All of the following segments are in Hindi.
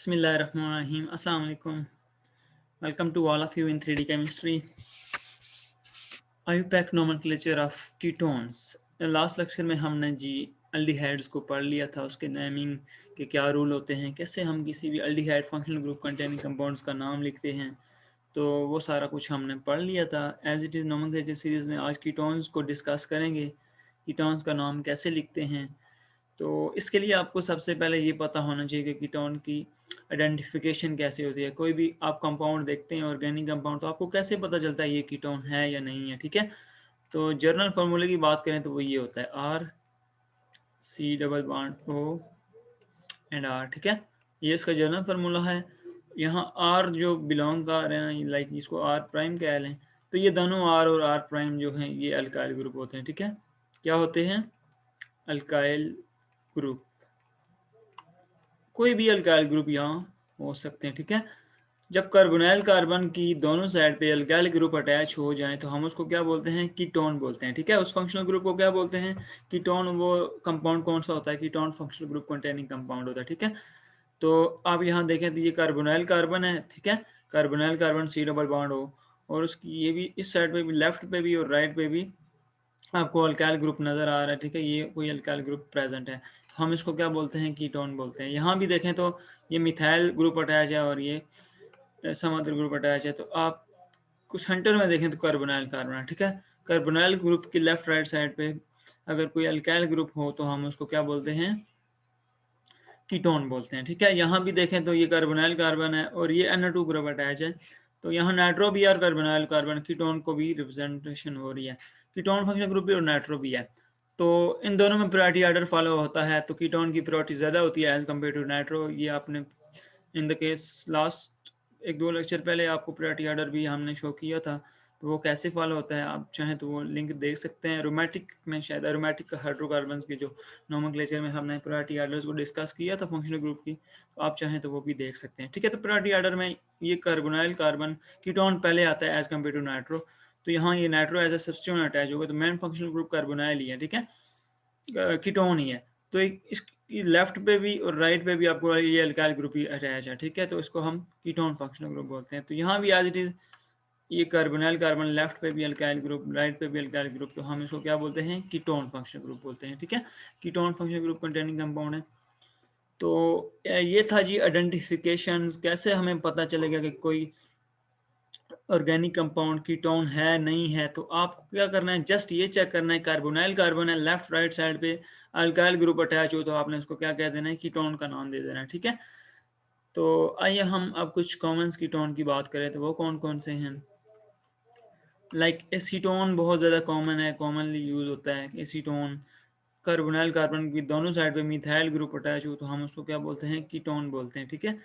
Bismillahirrahmanirrahim. Assalamu alaikum. Welcome to all of you in 3D chemistry. IUPAC nomenclature of ketones. Last lecture में हमने जी अल्डिहाइड्स को पढ़ लिया था, उसके नेमिंग के क्या रूल होते हैं, कैसे हम किसी भी aldehyde functional group containing compounds का नाम लिखते हैं, तो वो सारा कुछ हमने पढ़ लिया था। As it is nomenclature series में आज कीटोन्स को डिस्कस करेंगे, कीटोन्स का नाम कैसे लिखते हैं। तो इसके लिए आपको सबसे पहले ये पता होना चाहिए कि कीटोन की आइडेंटिफिकेशन कैसे होती है। कोई भी आप कंपाउंड देखते हैं, ऑर्गेनिक कंपाउंड, तो आपको कैसे पता चलता है ये कीटोन है या नहीं है। ठीक है, तो जर्नल फार्मूले की बात करें तो वो ये होता है R C double bond O and R. ठीक है, ये इसका जर्नल फार्मूला है। यहाँ आर जो बिलोंग कर रहे हैं, लाइक इसको आर प्राइम कह लें, तो ये दोनों आर और आर प्राइम जो हैं ये अल्काइल ग्रुप होते हैं। ठीक है, क्या होते हैं? Alkyl group. कोई भी अल्काइल ग्रुप यहाँ हो सकते हैं। ठीक है, जब कार्बोनाइल कार्बन की दोनों साइड पे अल्काइल ग्रुप अटैच हो जाए तो हम उसको क्या बोलते हैं? कीटोन बोलते हैं। ठीक है, उस फंक्शनल ग्रुप को क्या बोलते हैं? कीटोन। वो कंपाउंड कौन सा होता है? Ketone functional group containing compound होता है। ठीक है, तो आप यहाँ देखें तो ये कार्बोनाइल कार्बन है। ठीक है, carbonyl carbon C double bond हो, और उसकी ये भी इस साइड पे भी, लेफ्ट पे भी और राइट पे भी आपको अल्काइल ग्रुप नज़र आ रहा है। ठीक है, ये कोई अल्काइल ग्रुप प्रेजेंट है, हम इसको क्या बोलते हैं? कीटोन बोलते हैं। यहाँ भी देखें तो ये मिथाइल ग्रुप अटैच है और ये सम ग्रुप अटैच है। तो आप कुछ सेंटर में देखें तो कार्बोनाइल कार्बन है। ठीक है, कार्बोनाइल ग्रुप की लेफ्ट राइट साइड पे अगर कोई अल्काइल ग्रुप हो तो हम उसको क्या बोलते हैं? कीटोन बोलते हैं। ठीक है, यहाँ भी देखें तो ये कार्बोनाइल कार्बन है और ये NO2 ग्रुप अटैच है, तो यहाँ नाइट्रो भी और कार्बोनाइल कार्बन कीटोन को भी रिप्रेजेंटेशन हो रही है। कीटोन फंक्शन ग्रुप भी और नाइट्रो भी है, तो इन दोनों में प्रायोरिटी ऑर्डर फॉलो होता है। तो कीटोन की प्रायोरिटी ज़्यादा होती है एज कम्पेयर टू नाइट्रो। ये आपने इन द केस लास्ट एक दो लेक्चर पहले आपको प्रायोरिटी ऑर्डर भी हमने शो किया था, तो वो कैसे फॉलो होता है आप चाहें तो वो लिंक देख सकते हैं। एरोमेटिक में शायद एरोमेटिक हाइड्रोकार्बन्स की जो नोमेनक्लेचर में हमने प्रायोरिटी ऑर्डर्स को डिस्कस किया था फंक्शनल ग्रुप की, तो आप चाहें तो वो भी देख सकते हैं। ठीक है, तो प्रायोरिटी ऑर्डर में ये कार्बोनाइल कार्बन कीटोन पहले आता है एज कम्पेयर टू नाइट्रो, तो यहाँ ये nitro as a substituent attach होगा, तो मेन फंक्शनल ग्रुप कार्बोनाइल ही है। ठीक है, कीटोन ही है, तो इस लेफ्ट पे भी और राइट पे भी आपको ये अल्काइल ग्रुप ही अटैच है। ठीक है, तो इसको हम कीटोन फंक्शनल ग्रुप बोलते हैं। तो यहाँ भी एज इट इज ये कार्बोनाइल कार्बन, लेफ्ट पे भी अल्काइल ग्रुप, राइट पे भी अल्काइल ग्रुप, तो हम इसको क्या बोलते हैं? कीटोन फंक्शनल ग्रुप बोलते हैं। ठीक है, ketone functional group containing compound है। तो ये था जी आइडेंटिफिकेशंस, कैसे हमें पता चलेगा कि कोई ऑर्गेनिक कंपाउंड कीटोन है नहीं है। तो आपको क्या करना है? जस्ट ये चेक करना है, कार्बोनाइल कार्बन है, लेफ्ट राइट साइड पे अल्काइल ग्रुप अटैच हो, तो आपने इसको क्या कह देना है? कीटोन का नाम दे देना है। ठीक है, तो आइए हम अब कुछ कॉमन कीटोन की बात करें, तो वो कौन कौन से हैं। लाइक एसीटोन बहुत ज़्यादा कॉमन है, कॉमनली यूज होता है एसीटोन। कार्बोनाइल कार्बन की दोनों साइड पे मिथाइल ग्रुप अटैच हो तो हम उसको क्या बोलते हैं? कीटोन बोलते हैं। ठीक है,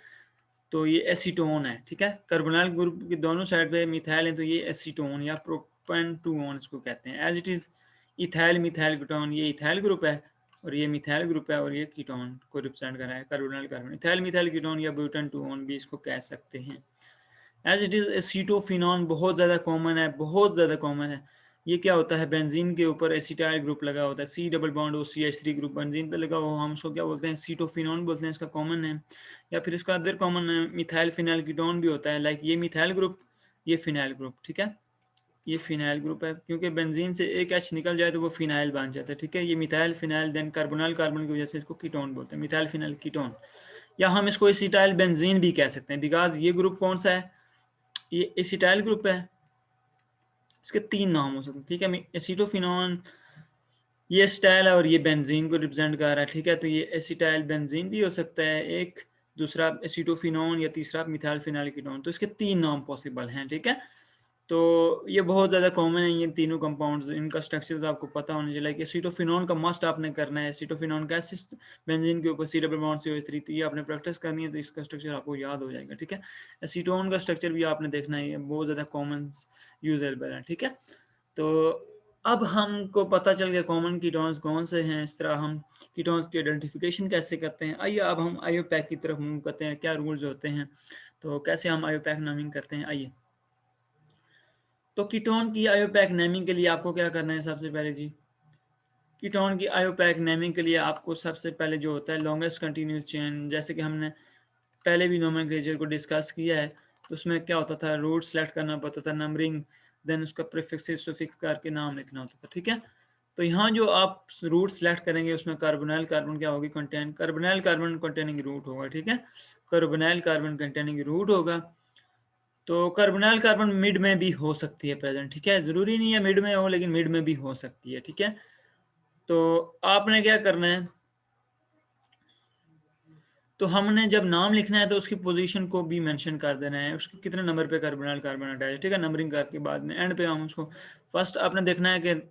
तो ये एसीटोन है। ठीक है, कार्बोनाइल ग्रुप की दोनों साइड पे मिथाइल है, तो ये एसीटोन या प्रोपेंटून इसको कहते हैं। As it is ethyl methyl ketone, ये इथाइल ग्रुप है और ये मिथाइल ग्रुप है और ये कीटोन को रिप्रेजेंट कर रहा है, carbonyl carbon. Ethyl methyl ketone या ब्यूटेन टूओन भी इसको कह सकते हैं। एज इट इज एसीटोफिनॉन बहुत ज़्यादा कॉमन है, बहुत ज़्यादा कॉमन है। ये क्या होता है? बेंजीन के ऊपर एसिटाइल ग्रुप लगा होता है, C double bond O CH3 group benzene पे लगा हो, हम उसको क्या बोलते हैं? एसीटोफिनॉन बोलते हैं, इसका कॉमन नेम। या फिर इसका other common name methyl phenyl ketone भी होता है। लाइक ये मिथाइल ग्रुप, ये फिनाइल ग्रुप। ठीक है, ये फिनाइल ग्रुप है, क्योंकि बेंजीन से एक H निकल जाए तो वो फिनाइल बन जाता है। ठीक है, ये methyl phenyl then carbonyl carbon की वजह से इसको कीटोन बोलते हैं, मिथाइल फिनाइल कीटोन। या हम इसको एसिटाइल बेंजीन भी कह सकते हैं, बिकॉज ये ग्रुप कौन सा है? ये एसिटाइल ग्रुप है। इसके तीन नाम हो सकते हैं। ठीक है, एसीटोफिनॉन, ये एसिटाइल है और ये बेंजीन को रिप्रेजेंट कर रहा है। ठीक है, तो ये एसिटाइल बेंजीन भी हो सकता है एक, दूसरा एसीटोफिनॉन या तीसरा मिथाइल फिनाइल कीटोन। तो इसके तीन नाम पॉसिबल हैं। ठीक है, तो ये बहुत ज़्यादा कॉमन है ये तीनों कंपाउंड्स, इनका स्ट्रक्चर तो आपको पता होना चाहिए। लाइक एसीटोफिनॉन का मस्ट आपने करना है, एसीटोफिनॉन का बेंजीन के ऊपर सी डबल बॉन्ड CH3, तो ये आपने प्रैक्टिस करनी है, तो इसका स्ट्रक्चर आपको याद हो जाएगा। ठीक है, एसीटोन का स्ट्रक्चर भी आपने देखना है, ये बहुत ज़्यादा कॉमन यूजेबल है। ठीक है, तो अब हमको पता चल गया कॉमन कीटोन्स कौन से हैं, इस तरह हम कीटोन्स की आइडेंटिफिकेशन कैसे करते हैं। आइए अब हम आईयूपैक की तरफ मूव करते हैं, क्या रूल्स होते हैं, तो कैसे हम आईयूपैक नेमिंग करते हैं। आइए, तो कीटोन की आईयूपैक नेमिंग के लिए आपको क्या करना है? सबसे पहले जी, कीटोन की आईयूपैक नेमिंग के लिए आपको सबसे पहले जो होता है लॉन्गेस्ट कंटिन्यूस चेन, जैसे कि हमने पहले भी नोमेनक्लेचर को डिस्कस किया है, तो उसमें क्या होता था, रूट सेलेक्ट करना पड़ता था, नंबरिंग, देन उसका प्रीफिक्स सुफिक्स करके नाम लिखना होता था, ठीक है। तो यहाँ जो आप रूट सेलेक्ट करेंगे उसमें कार्बोनाइल कार्बन क्या होगी, contain carbonyl carbon containing root होगा, ठीक है, कार्बोनाइल कार्बन कंटेनिंग रूट होगा। तो कार्बोनाइल कार्बन मिड में भी हो सकती है प्रेजेंट, ठीक है, जरूरी नहीं है मिड में हो, लेकिन मिड में भी हो सकती है, ठीक है। तो आपने क्या करना है, तो हमने जब नाम लिखना है तो उसकी पोजीशन को भी मेंशन कर देना है, उसको कितने नंबर पे कार्बोनाइल कार्बन अटैच है, ठीक है, नंबरिंग करके बाद में एंड पे हम उसको फर्स्ट आपने देखना है कि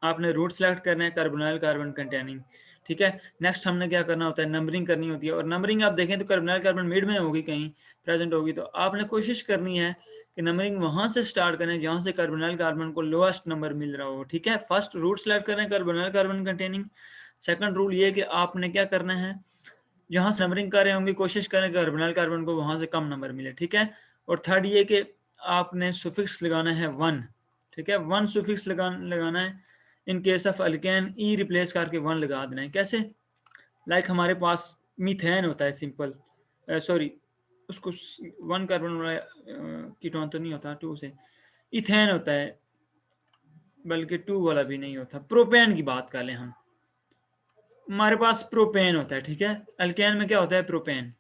आपने रूट सेलेक्ट करना है कार्बोनाइल कार्बन कंटेनिंग, ठीक है। नेक्स्ट हमने क्या करना होता है, नंबरिंग करनी होती है, और नंबरिंग आप देखें तो कार्बोनाइल कार्बन मिड में होगी, कहीं प्रेजेंट होगी, तो आपने कोशिश करनी है कि नंबरिंग वहां से स्टार्ट करें जहां से कार्बोनाइल कार्बन को लोएस्ट नंबर मिल रहा हो, ठीक है। फर्स्ट रूट सेलेक्ट करें carbonyl carbon containing. Second rule ये कि आपने क्या करना है, जहां से नंबरिंग कर रहे होंगे कोशिश करें कार्बोनाइल कार्बन को वहां से कम नंबर मिले, ठीक है। और थर्ड ये कि आपने सुफिक्स लगाना है 1, ठीक है, 1 सुफिक्स लगाना है। In case of alkane E replace करके 1 लगा देना है। कैसे, लाइक हमारे पास मीथेन होता है, सिंपल सॉरी उसको 1 कार्बन वाला कीटोन तो नहीं होता, 2 से इथेन होता है, बल्कि 2 वाला भी नहीं होता, प्रोपेन की बात कर लें हम, हमारे पास प्रोपेन होता है, ठीक है। अल्केन में क्या होता है, प्रोपेन,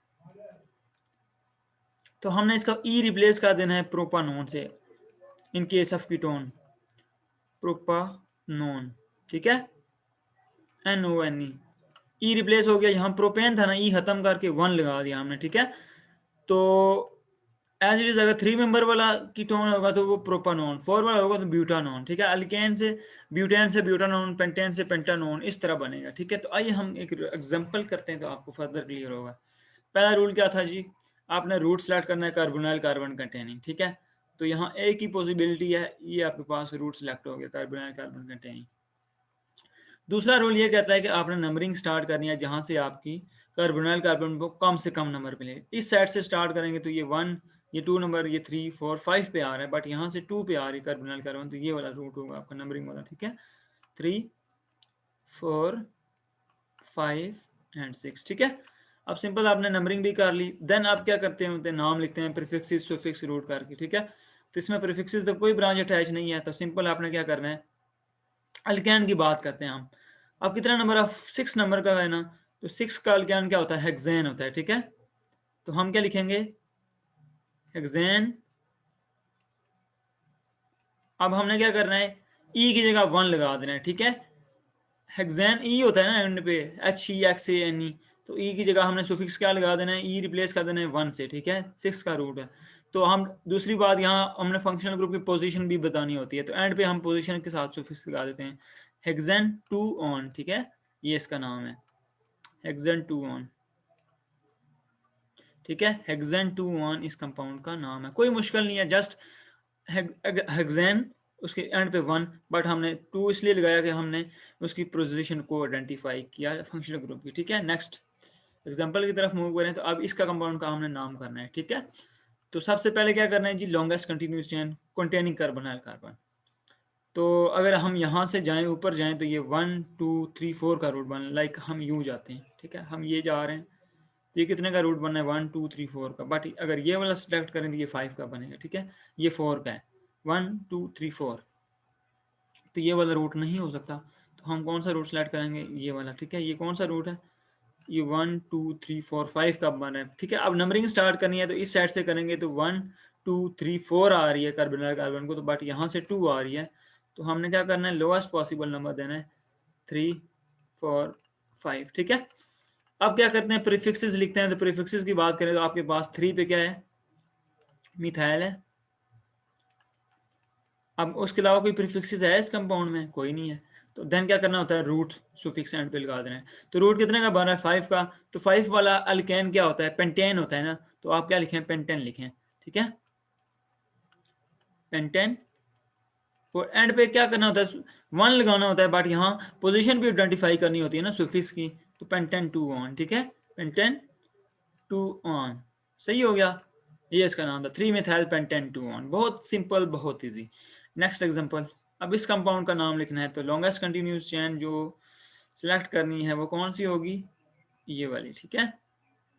तो हमने इसका ई रिप्लेस कर देना है प्रोपानोन से, in case of ketone propanone, ठीक है, NONE, ई रिप्लेस हो गया, यहाँ प्रोपेन था ना, ई खत्म करके 1 लगा दिया हमने, ठीक है। तो एज इट इज अगर 3 मेंबर वाला कीटोन होगा तो वो प्रोपानोन, 4 वाला होगा तो ब्यूटानोन, ठीक है। अल्केन से ब्यूटेन से ब्यूटानोन, पेंटेन से पेंटानोन, इस तरह बनेगा, ठीक है। तो आइए हम एक एग्जांपल करते हैं तो आपको फर्दर क्लियर होगा। पहला रूल क्या था जी, आपने रूट सेलेक्ट करना है कार्बोनाइल कार्बन कंटेनिंग, ठीक है। तो यहाँ एक ही पॉसिबिलिटी है, ये आपके पास रूट सेलेक्ट हो गया कार्बोनाइल कार्बन कंटेनिंग। दूसरा रूल ये कहता है कि आपने नंबरिंग स्टार्ट करनी है जहां से आपकी कार्बोनाइल कार्बन को कम से कम नंबर मिले। इस साइड से स्टार्ट करेंगे तो ये 1, ये 2 नंबर, ये 3 4 5 पे आ रहा है, बट यहाँ से 2 पे आ रही है कार्बोनाइल कार्बन, तो ये वाला रूट होगा आपका नंबरिंग वाला, ठीक है, 3 4 5 एंड 6, ठीक है। अब सिंपल आपने नंबरिंग भी कर ली, देन आप क्या करते होते हैं, नाम लिखते हैं प्रीफिक्सेस सुफिक्स रूट करके, ठीक है। तो इसमें प्रीफिक्सेस तो कोई ब्रांच अटैच नहीं है, तो सिंपल आपने क्या करना है, अल्केन की बात करते हैं हम। अब कितना नंबर ऑफ 6 नंबर का है ना, तो 6 का अल्केन क्या होता है, हेक्सेन होता है, ठीक है। तो हम क्या लिखेंगे, हेक्सेन। अब हमने क्या करना है, ई की जगह 1 लगा देना है, ठीक है। हेक्सेन ई होता है ना एंड पे, HEXANE, तो ई की जगह हमने सुफिक्स क्या लगा देना है, ई रिप्लेस कर देना है 1 से, ठीक है, 6 का रूट है। तो हम दूसरी बात, यहाँ हमने फंक्शनल ग्रुप की पोजीशन भी बतानी होती है, तो एंड पे हम पोजीशन के साथ सुफिक्स लगा देते हैं, हेक्सेन 2 ऑन, ठीक है, ये इसका नाम है, हेक्सेन 2 ऑन, ठीक है। हेक्सेन 2 ऑन इस कंपाउंड का नाम है, कोई मुश्किल नहीं है, जस्ट हेक्सेन उसके एंड पे 1, बट हमने 2 इसलिए लगाया कि हमने उसकी पोजीशन को आइडेंटिफाई किया फंक्शनल ग्रुप की, ठीक है। नेक्स्ट एग्जांपल की तरफ मूव करें, तो अब इसका कंपाउंड का हमने नाम करना है, ठीक है। तो सबसे पहले क्या करना है जी, longest continuous chain containing carbonyl carbon. तो अगर हम यहाँ से जाएं, ऊपर जाएं, तो ये 1 2 3 4 का रूट बन, लाइक हम यूँ जाते हैं, ठीक है, हम ये जा रहे हैं, तो ये कितने का रूट बनना है, 1 2 3 4 का, बट अगर ये वाला सेलेक्ट करें तो ये 5 का बनेगा, ठीक है, ये 4 का है, 1 2 3 4, तो ये वाला रूट नहीं हो सकता, तो हम कौन सा रूट सेलेक्ट करेंगे, ये वाला, ठीक है। ये कौन सा रूट है, ये 1 2 3 4 5 का बना है, ठीक है। अब नंबरिंग स्टार्ट करनी है तो इस साइड से करेंगे, तो 1 2 3 4 आ रही है कार्बोनाइल कार्बन को, तो बट यहाँ से 2 आ रही है, तो हमने क्या करना है, लोएस्ट पॉसिबल नंबर देना है, 3 4 5, ठीक है। अब क्या करते हैं, प्रीफिक्सेस लिखते हैं, तो प्रीफिक्सेस की बात करें तो आपके पास 3 पे क्या है, मिथाइल है। अब उसके अलावा कोई प्रीफिक्सेस है इस कंपाउंड में, कोई नहीं है, तो देन क्या करना होता है, रूट सुफिक्स एंड पे लगा देना है। तो रूट कितने का बन रहा है, 5 का, तो 5 वाला अल्केन क्या होता है, पेंटेन होता है ना, तो आप क्या लिखें, पेंटेन लिखें, ठीक है, पेंटेन। और एंड पे क्या करना होता है, 1 लगाना होता है, बट यहाँ पोजीशन भी आइडेंटिफाई करनी होती है ना सुफिक्स की, तो पेंटेन 2 ऑन, ठीक है, पेंटेन 2 ऑन, सही हो गया, ये इसका नाम था 3 मिथाइल पेंटेन 2 ऑन, बहुत सिंपल, बहुत इजी। नेक्स्ट एग्जांपल, अब इस कंपाउंड का नाम लिखना है, तो लॉन्गेस्ट कंटिन्यूस चेन जो सिलेक्ट करनी है वो कौन सी होगी, ये वाली, ठीक है।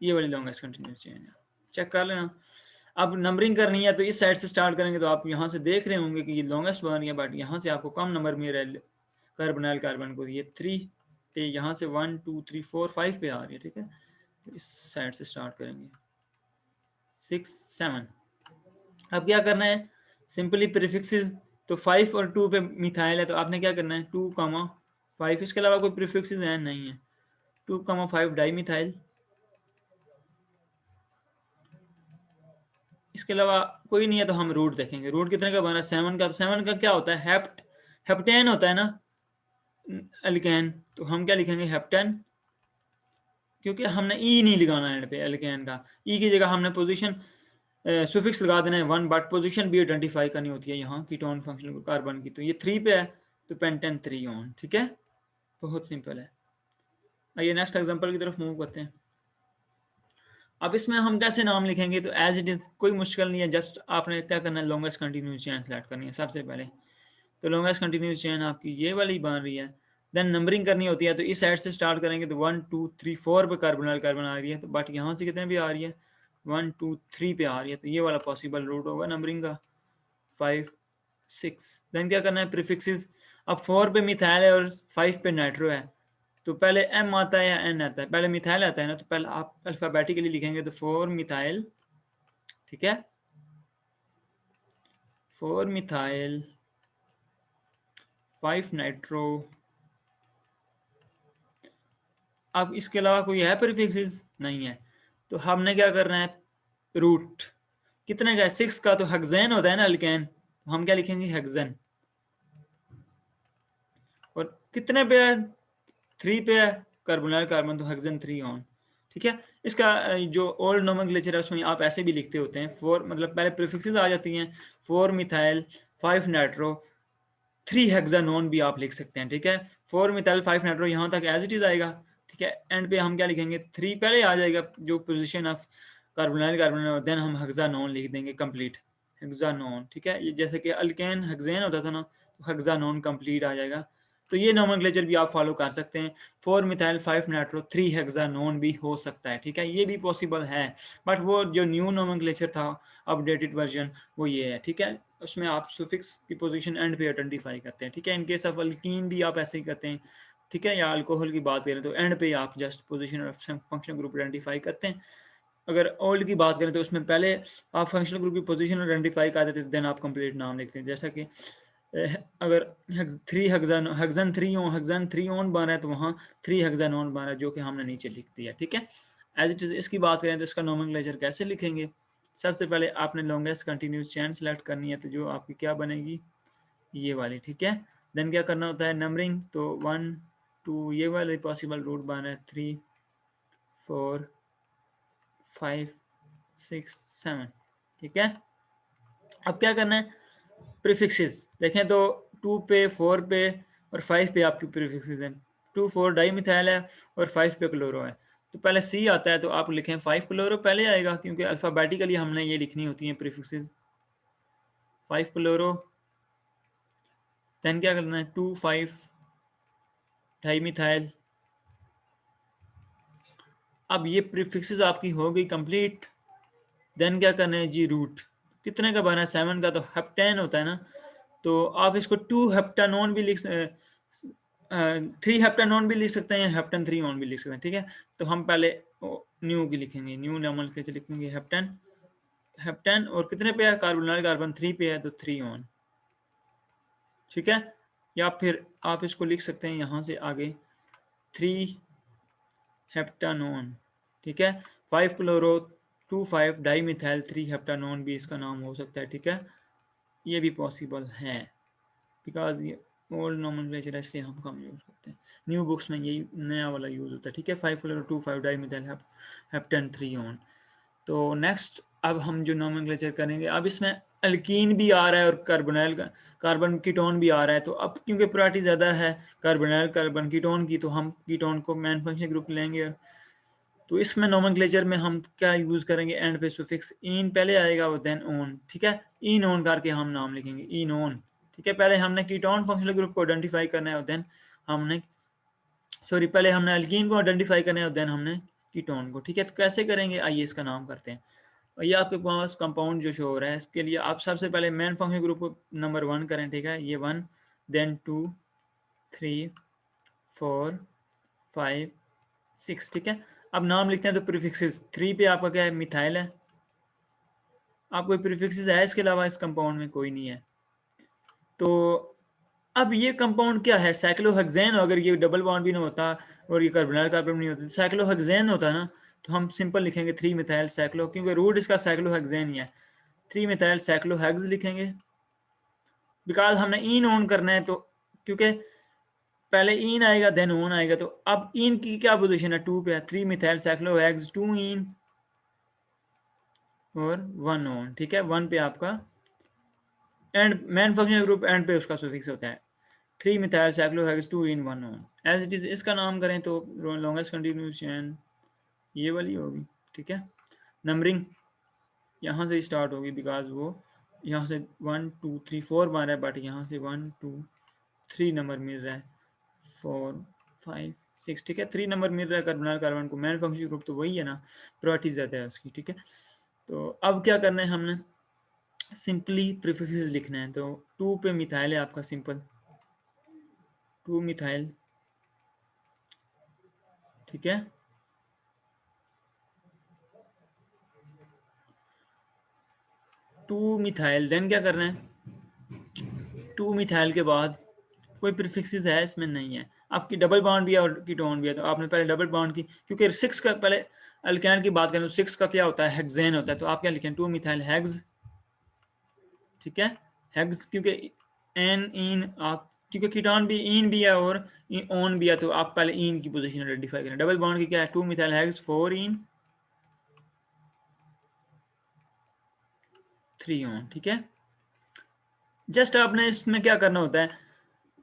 ये वाली लॉन्गेस्ट कंटिन्यूस चेन है, चेक कर लेना। अब नंबरिंग करनी है तो इस साइड से स्टार्ट करेंगे, तो आप यहाँ से देख रहे होंगे कि ये लॉन्गेस्ट बन रही है, बट यहाँ से आपको कम नंबर मिल रहा है कार्बोनाइल कार्बन को, ये 3 पे, यहाँ से 1 2 3 4 5 पे आ रही है, ठीक है। तो इस साइड से स्टार्ट करेंगे 6 7। अब क्या करना है, सिंपली प्रीफिक्सेस, तो 5 और 2 पे मिथाइल है, तो आपने क्या करना है 2,5, इसके अलावा कोई प्रीफिक्सेस हैं नहीं है, 2,5 डाई मिथाइल। इसके अलावा कोई नहीं है तो हम रूट देखेंगे, रूट कितने का बना है 7 का, तो 7 का क्या होता है, हेप्टेन होता है ना एल्केन, तो हम क्या लिखेंगे हेप्टेन, क्योंकि हमने ई नहीं लगाना एंड पे एल्केन का, ई की जगह हमने पोजीशन सुफिक्स लगा देना है 1, बट पोजीशन भी आइडेंटिफाई करनी होती है यहाँ कीटोन फंक्शन कार्बन की, तो ये 3 पे है तो पेंटेन 3 ऑन, ठीक है, बहुत सिंपल है। आइए नेक्स्ट एग्जांपल की तरफ मूव करते हैं। अब इसमें हम कैसे नाम लिखेंगे, तो एज इट इज कोई मुश्किल नहीं है, जस्ट आपने क्या करना है लॉन्गेस्ट कंटिन्यूस चेन सेलेक्ट करनी है सबसे पहले, तो लॉन्गेस्ट कंटिन्यूस चेन आपकी ये वाली बन रही है, देन नंबरिंग करनी होती है, तो इस साइड से स्टार्ट करेंगे तो 1 2 3 4 पे कार्बोनाइल कार्बन आ रही है, तो बट यहाँ से कितने भी आ रही है 1 2 3 पे आ रही है, तो ये वाला पॉसिबल रूट होगा नंबरिंग का 5 6। देन क्या करना है प्रीफिक्सेस, अब 4 पे मिथाइल है और 5 पे नाइट्रो है, तो पहले एम आता है या एन आता है, पहले मिथाइल आता है ना, तो पहले आप अल्फाबेटिकली लिखेंगे, तो 4 मिथाइल, ठीक है, 4 मिथाइल 5 नाइट्रो। अब इसके अलावा कोई है प्रीफिक्सेस नहीं है, तो हमने क्या करना है रूट कितने का है 6 का, तो हेक्सेन होता है ना अल्केन, तो हम क्या लिखेंगे हेक्सेन, और कितने पे है 3 पे है कार्बोनाइल कार्बन, तो हेक्सेन 3 ऑन, ठीक है। इसका जो ओल्ड नोमेनक्लेचर है उसमें आप ऐसे भी लिखते होते हैं 4, मतलब पहले प्रीफिक्सेस आ जाती हैं 4 मिथाइल 5 नाइट्रो 3 हेक्सानोन भी आप लिख सकते हैं, ठीक है, 4 मिथाइल 5 नाइट्रो यहाँ तक एज इट इज आएगा, ठीक है। एंड पे हम क्या लिखेंगे 3 पहले आ जाएगा जो position of carbonyl carbon, then हम हेक्सानोन लिख देंगे कंप्लीट हेक्सानोन, ठीक है। ये जैसे कि अल्केन हेक्सेन होता था ना, तो हेक्सानोन कंप्लीट आ जाएगा, तो ये नोमेनक्लेचर भी आप फॉलो कर सकते हैं, 4 मिथाइल 5 नाइट्रो 3 हेक्सानोन भी हो सकता है, ठीक है, ये भी पॉसिबल है, बट वो जो न्यू नोमेनक्लेचर था अपडेटेड वर्जन वो ये है, ठीक है, उसमें आप सुफिक्स की पोजीशन एंड पे आइडेंटिफाई करते हैं, ठीक है। इन केस ऑफ अल्कीन भी आप ऐसे ही करते हैं, ठीक है, या अल्कोहल की बात करें तो एंड पे आप just position functional group identify करते हैं। अगर ओल्ड की बात करें तो उसमें पहले आप फंक्शनल ग्रुप की पोजीशन आइडेंटिफाई कर देते हैं, देन आप कंप्लीट नाम लिखते हैं, जैसा कि अगर 3 हेक्सन 3 ऑन हेक्सन 3 ऑन बन रहा है, तो वहाँ 3 हेक्सन ऑन बन रहा है, जो कि हमने नीचे लिख दिया, ठीक है। एज इट इज इसकी बात करें तो इसका नोमेनक्लेचर कैसे लिखेंगे, सबसे पहले आपने लॉन्गेस्ट कंटिन्यूस चेन सेलेक्ट करनी है, तो जो आपकी क्या बनेगी ये वाली, ठीक है। देन क्या करना होता है नंबरिंग, तो 1 2 ये वाले पॉसिबल रूट बन रहा है 3 4 5 6 7, ठीक है। अब क्या करना है प्रीफिक्सेस देखें, तो 2 पे 4 पे और 5 पे आपकी प्रीफिक्सेस हैं, 2 4 डाई मिथाइल है और 5 पे क्लोरो है, तो पहले सी आता है, तो आप लिखें 5 क्लोरो पहले आएगा, क्योंकि अल्फाबेटिकली हमने ये लिखनी होती है प्रीफिक्सेस 5 क्लोरो, देन क्या करना है 2 5 डाई मिथाइल। अब ये प्रीफिक्सेस आपकी हो गई कंप्लीट, देन क्या करना है जी रूट कितने का बना है 7 का, तो हेप्टेन होता है ना, तो आप इसको 2 हेप्टानोन भी लिख 3 हेप्टानोन भी लिख सकते हैं, हेप्टन 3 ऑन भी लिख सकते हैं, ठीक है। तो हम पहले न्यू की लिखेंगे, न्यू नॉर्मल के लिखेंगे हेप्टन हेप्टन, और कितने पे है कार्बोनाइल कार्बन 3 पे है, तो 3 ऑन, ठीक है। या फिर आप इसको लिख सकते हैं यहाँ से आगे 3 हेप्टानोन, ठीक है, 5 क्लोरो 2 5 डाई मिथाइल 3 हेप्टानोन भी इसका नाम हो सकता है, ठीक है, ये भी पॉसिबल है, बिकॉज ये ओल्ड नोमेनक्लेचर है इसलिए हम कम यूज़ करते हैं, न्यू बुक्स में यही नया वाला यूज़ होता है, ठीक है। 5 क्लोरो 2 5 डाई मिथाइल हेप्टन 3 ऑन। तो नेक्स्ट अब हम जो नोमेनक्लेचर करेंगे, अब इसमें अल्कीन भी आ रहा है और कार्बोनाइल कार्बन कीटोन भी आ रहा है, तो अब क्योंकि प्रायोरिटी ज़्यादा है कार्बोनाइल कार्बन कीटोन की, तो हम कीटोन को मैन फंक्शन ग्रुप लेंगे, तो इसमें नोमेनक्लेचर में हम क्या यूज़ करेंगे एंड पे सुफिक्स इन पहले आएगा और देन ऑन, ठीक है, इन ऑन करके हम नाम लिखेंगे इन ऑन, ठीक है। पहले हमने कीटोन फंक्शनल ग्रुप को आइडेंटिफाई करना है और देन हमने पहले हमने अल्कीन को आइडेंटिफाई करना है और देन हमने कीटोन को, ठीक है। तो कैसे करेंगे, आइए इसका नाम करते हैं। और ये आपके पास कंपाउंड जो शो हो रहा है, इसके लिए आप सबसे पहले मेन फंक्शन ग्रुप को नंबर 1 करें, ठीक है। ये 1, देन 2, 3, 4, 5, 6, ठीक है। अब नाम लिखते हैं तो प्रीफिक्सेस 3 पे आपका क्या है, मिथाइल है। आप कोई प्रीफिक्सेस है इसके अलावा, इस कंपाउंड में कोई नहीं है। तो अब ये कंपाउंड क्या है, साइक्लोहेक्सेन। अगर ये डबल बॉन्ड भी ना होता और ये कार्बोनाइल कार्बन नहीं होता, साइक्लोहेक्सेन होता ना, तो हम सिंपल लिखेंगे 3 मिथाइल साइक्लो, क्योंकि रूट इसका साइक्लोहेक्सेन ही है। 3 मिथाइल साइक्लोहेक्स लिखेंगे, बिकॉज हमने इन ऑन करना है। तो क्योंकि पहले इन आएगा देन ऑन आएगा, तो अब इन की क्या पोजीशन है, 2 पे है। 3 मिथाइल साइक्लोहेक्स, 2 इन और 1 ऑन, ठीक है। 1 पे आपका and main function group end पे उसका सुफिक्स होता है। 3 methyl cyclohex, 2 en 1 one, as it is. इसका नाम करें तो लॉन्गेस्ट कंटिन्यूस चेन ये वाली होगी, ठीक है। नंबरिंग यहाँ से स्टार्ट होगी, बिकॉज वो यहाँ से 1 2 3 4 बन रहा है, बट यहाँ से 1 2 3 नंबर मिल रहा है, 4 5 6, ठीक है। 3 नंबर मिल रहा है कार्बोनाइल कार्बन को। मेन फंक्शन ग्रुप तो वही है ना, प्रायोरिटी ज़्यादा है उसकी, ठीक है। तो अब क्या करना है, हमने सिंपली प्रीफिक्सेस लिखना है। तो 2 पे मिथाइल है आपका, सिंपल 2 मिथाइल, ठीक है। 2 मिथाइल, देन क्या करना है, 2 मिथाइल के बाद कोई प्रीफिक्सेस है इसमें नहीं है। आपकी डबल बॉन्ड भी है और कीटोन भी है, तो आपने पहले डबल बॉन्ड की, क्योंकि 6 का पहले अल्केन की बात करें तो 6 का क्या होता है, हेक्सेन होता है। तो आप क्या लिखें, 2 मिथाइल हेक्स, ठीक है। हेक्स, क्योंकि एन इन आप, क्योंकि कीटोन भी इन भी है और ऑन भी है, तो आप पहले इन की पोजीशन आइडेंटिफाई करें। डबल बॉन्ड की क्या है, 2 मिथाइल हेक्स, 4 इन 3 ऑन, ठीक है। जस्ट आपने इसमें क्या करना होता है,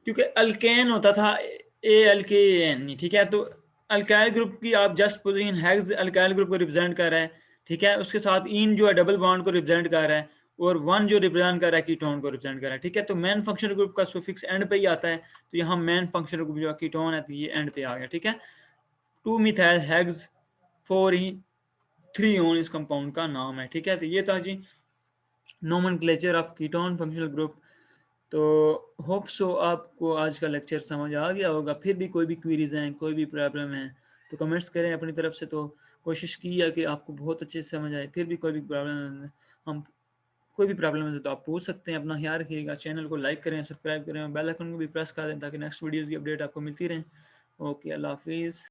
क्योंकि अल्केन होता था ALKN, ठीक है। तो अल्काइल ग्रुप की आप just position hex alkyl group को रिप्रेजेंट कर रहा है, ठीक है। उसके साथ इन जो है डबल बॉन्ड को रिप्रेजेंट कर रहा है, और 1 जो रिप्रेजेंट कर रहा है कीटोन को रिप्रेजेंट कर रहा है, ठीक है। तो मेन फंक्शन ग्रुप का सुफिक्स एंड पे ही आता है, तो यहाँ मेन फंक्शन ग्रुप जो कीटोन है, तो ये एंड पे आ गया, ठीक है। 2 मिथाइल हेक्स, 4 इन 3 ऑन इस कंपाउंड का नाम है, ठीक है। तो ये था जी nomenclature of ketone functional group. तो होप सो आपको आज का लेक्चर समझ आ गया होगा। फिर भी कोई भी क्वेरीज हैं, कोई भी प्रॉब्लम है, तो कमेंट्स करें अपनी तरफ से। तो कोशिश की है कि आपको बहुत अच्छे से समझ आए। फिर भी कोई भी प्रॉब्लम है, हम कोई भी प्रॉब्लम है तो आप पूछ सकते हैं। अपना ख्याल रखिएगा, चैनल को लाइक करें, सब्सक्राइब करें, बेल आइकन को भी प्रेस कर दें, ताकि नेक्स्ट वीडियोज़ की अपडेट आपको मिलती रहे। ओके, अल्लाह हाफिज़।